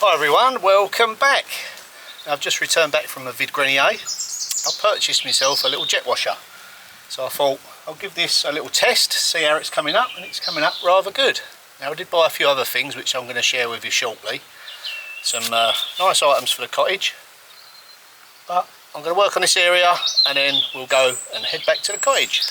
Hi everyone, welcome back. I've just returned back from a vide grenier. I purchased myself a little jet washer, so I thought I'll give this a little test, see how it's coming up, and it's coming up rather good. Now I did buy a few other things which I'm going to share with you shortly. Some nice items for the cottage, but I'm going to work on this area and then we'll go and head back to the cottage.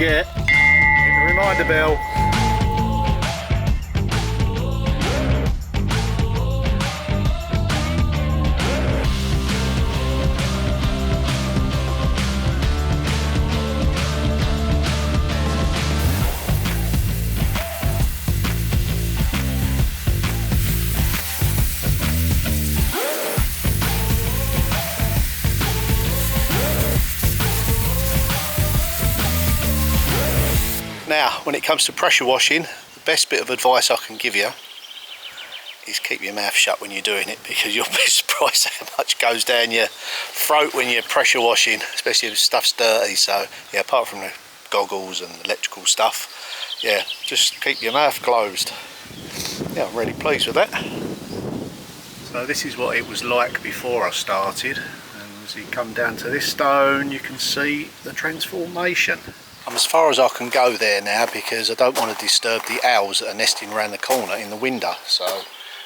Hit the reminder bell. Now, when it comes to pressure washing, the best bit of advice I can give you is keep your mouth shut when you're doing it, because you'll be surprised how much goes down your throat when you're pressure washing, especially if stuff's dirty. So yeah, apart from the goggles and electrical stuff, yeah, just keep your mouth closed. Yeah, I'm really pleased with that. So this is what it was like before I started, and as you come down to this stone you can see the transformation. I'm as far as I can go there now because I don't want to disturb the owls that are nesting around the corner in the window, so I'm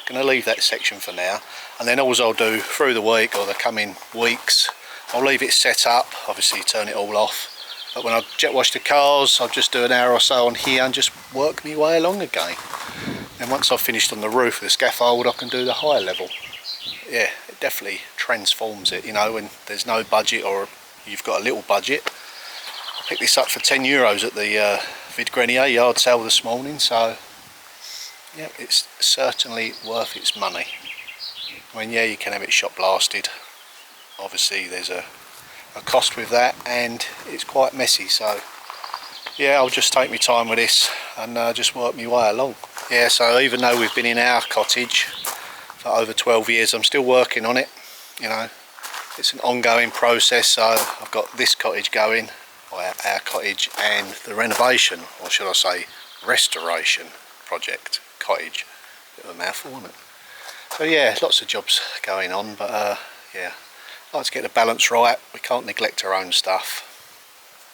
going to leave that section for now, and then all I'll do through the week or the coming weeks, I'll leave it set up, obviously turn it all off, but when I jet wash the cars I'll just do an hour or so on here and just work my way along again. And once I've finished on the roof of the scaffold I can do the higher level. Yeah, it definitely transforms it, you know, when there's no budget or you've got a little budget. Picked this up for €10 at the vide grenier yard sale this morning, so yeah, it's certainly worth its money. I mean, yeah, you can have it shot blasted, obviously there's a cost with that, and it's quite messy, so yeah, I'll just take my time with this and just work my way along. Yeah, so even though we've been in our cottage for over 12 years, I'm still working on it, you know, it's an ongoing process. So I've got this cottage going, our cottage, and the renovation, or should I say restoration project cottage. Bit of a mouthful, isn't it? So yeah, lots of jobs going on, but yeah, I like to get the balance right. We can't neglect our own stuff,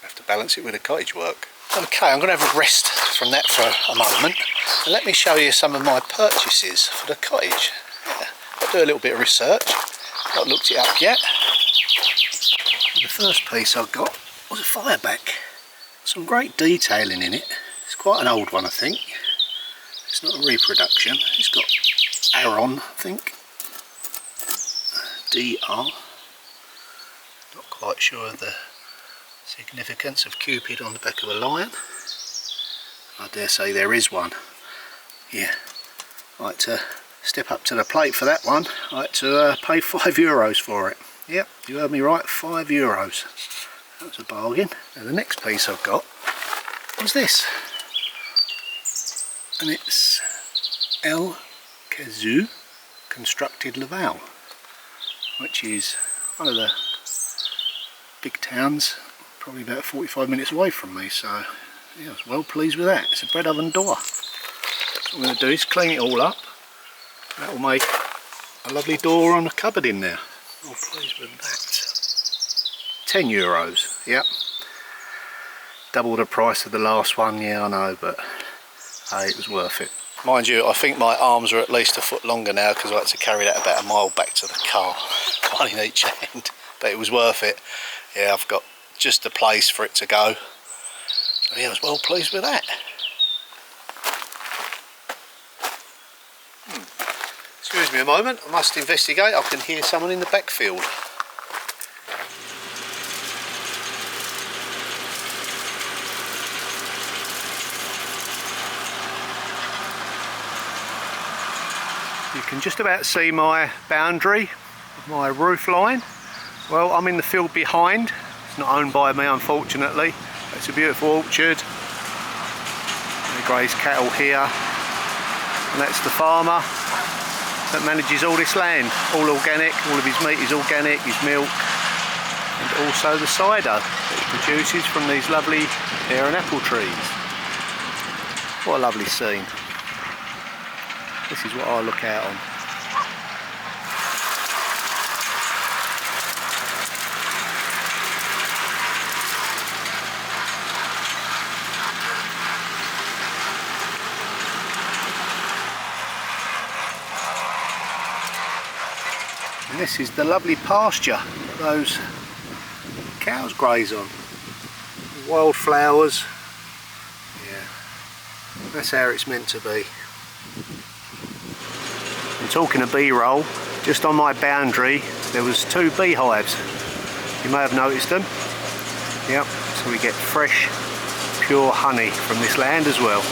we have to balance it with the cottage work. Okay, I'm going to have a rest from that for a moment, and let me show you some of my purchases for the cottage. Yeah, I'll do a little bit of research, not looked it up yet. The first piece I've got was a fire back. Some great detailing in it. It's quite an old one, I think. It's not a reproduction. It's got Aaron, I think. DR. Not quite sure of the significance of Cupid on the back of a lion. I dare say there is one. Yeah. I like to step up to the plate for that one. I like to pay €5 for it. Yep, you heard me right, €5. That's a bargain. Now the next piece I've got was this, and it's El Kazoo Constructed Laval, which is one of the big towns, probably about 45 minutes away from me, so yeah, I was well pleased with that. It's a bread oven door. What I'm going to do is clean it all up. That will make a lovely door on a cupboard in there. Well pleased with that. €10, yep. Double the price of the last one, yeah I know, but hey, it was worth it. Mind you, I think my arms are at least a foot longer now because I had to carry that about a mile back to the car, one in each hand, but it was worth it. Yeah, I've got just the place for it to go. So yeah, I was well pleased with that. Excuse me a moment, I must investigate. I can hear someone in the backfield. You can just about see my boundary, my roof line. Well, I'm in the field behind. It's not owned by me, unfortunately. It's a beautiful orchard. They graze cattle here. And that's the farmer that manages all this land. All organic, all of his meat is organic, his milk, and also the cider that he produces from these lovely pear and apple trees. What a lovely scene. This is what I look out on. And this is the lovely pasture that those cows graze on. Wildflowers. Yeah, that's how it's meant to be. And talking of bee-roll, just on my boundary there was 2 beehives. You may have noticed them. Yep, so we get fresh, pure honey from this land as well.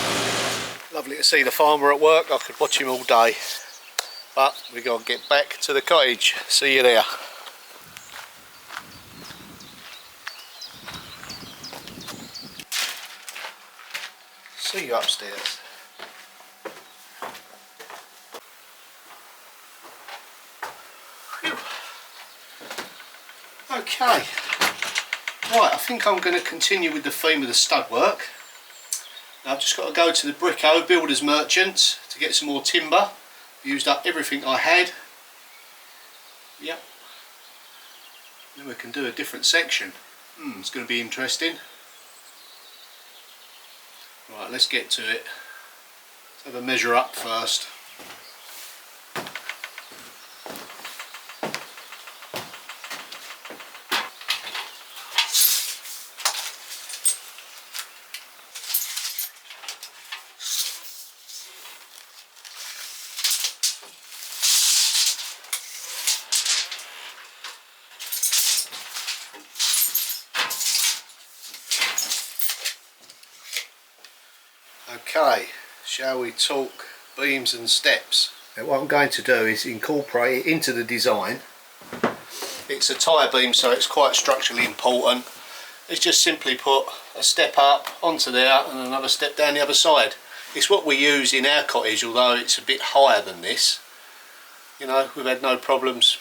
Lovely to see the farmer at work. I could watch him all day. But we got to get back to the cottage. See you there. See you upstairs. Whew. Okay. Right, I think I'm going to continue with the theme of the stud work. Now I've just got to go to the Bricko Builders Merchants to get some more timber. Used up everything I had. Yep. Then we can do a different section. It's going to be interesting. Right, let's get to it. Let's have a measure up first. Okay, shall we talk beams and steps? Now what I'm going to do is incorporate it into the design. It's a tie beam, so it's quite structurally important. It's just simply put a step up onto there and another step down the other side. It's what we use in our cottage, although it's a bit higher than this. You know, we've had no problems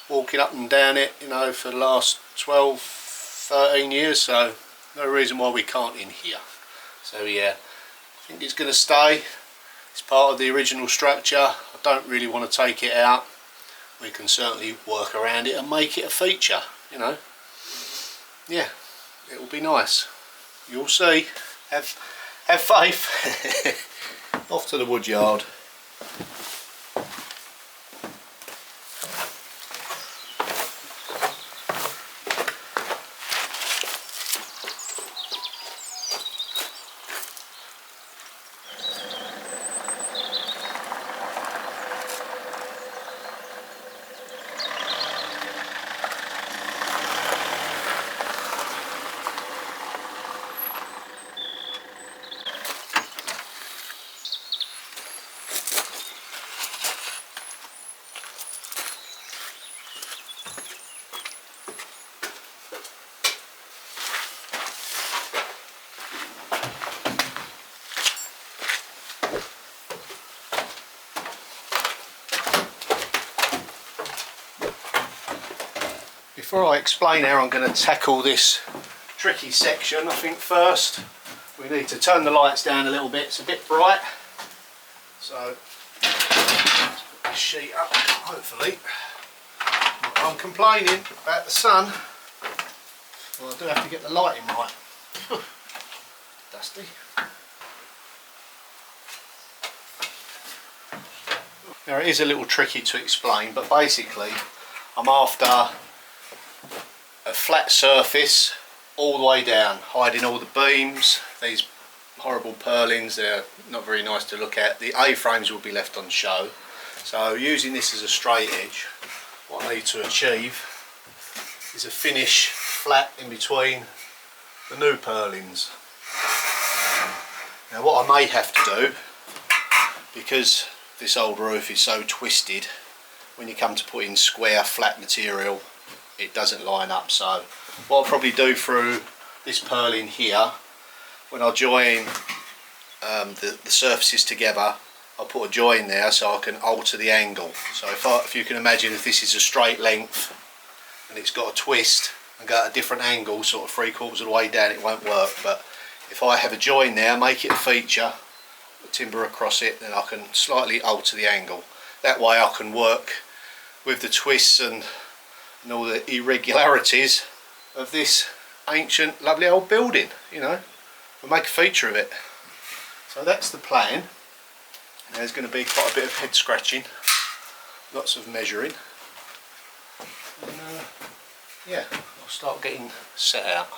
walking up and down it, you know, for the last 12, 13 years, so no reason why we can't in here. So yeah, I think it's going to stay. It's part of the original structure. I don't really want to take it out. We can certainly work around it and make it a feature, you know. Yeah, it will be nice. You'll see. Have faith. Off to the wood yard. Before I explain how I'm going to tackle this tricky section, I think first we need to turn the lights down a little bit. It's a bit bright, so let's put this sheet up. Hopefully not I'm complaining about the sun. Well, I do have to get the lighting right. Dusty. Now it is a little tricky to explain, but basically I'm after a flat surface all the way down, hiding all the beams. These horrible purlins, they're not very nice to look at. The A-frames will be left on show. So using this as a straight edge, what I need to achieve is a finish flat in between the new purlins. Now what I may have to do, because this old roof is so twisted, when you come to put in square flat material it doesn't line up. So what I'll probably do through this purlin here, when I join the surfaces together, I'll put a join there so I can alter the angle. So if you can imagine, if this is a straight length and it's got a twist and go at a different angle, sort of 3/4 of the way down, it won't work. But if I have a join there, make it a feature, put timber across it, then I can slightly alter the angle. That way I can work with the twists and all the irregularities of this ancient lovely old building, you know. We'll make a feature of it. So that's the plan. There's going to be quite a bit of head scratching, lots of measuring, and yeah, I'll start getting set out.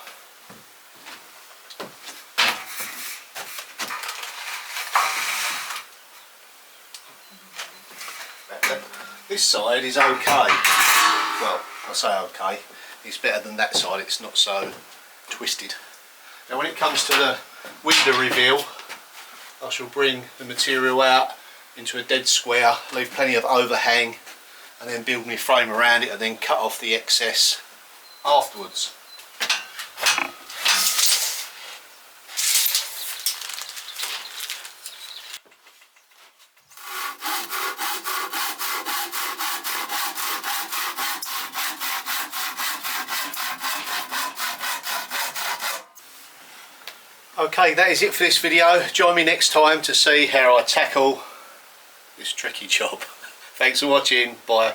This side is okay. Well, I say okay, it's better than that side, it's not so twisted. Now when it comes to the window reveal, I shall bring the material out into a dead square, leave plenty of overhang, and then build my frame around it and then cut off the excess afterwards. Okay, that is it for this video. Join me next time to see how I tackle this tricky job. Thanks for watching. Bye.